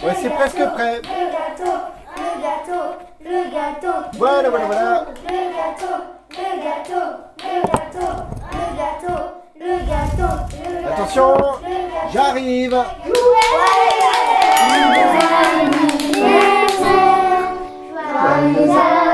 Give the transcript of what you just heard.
Ouais, c'est presque prêt. Le gâteau, le gâteau, le gâteau. Voilà, voilà, voilà. Le gâteau, le gâteau, le gâteau, le gâteau, le gâteau, le gâteau. Attention, j'arrive. Joyeux anniversaire, joyeux anniversaire.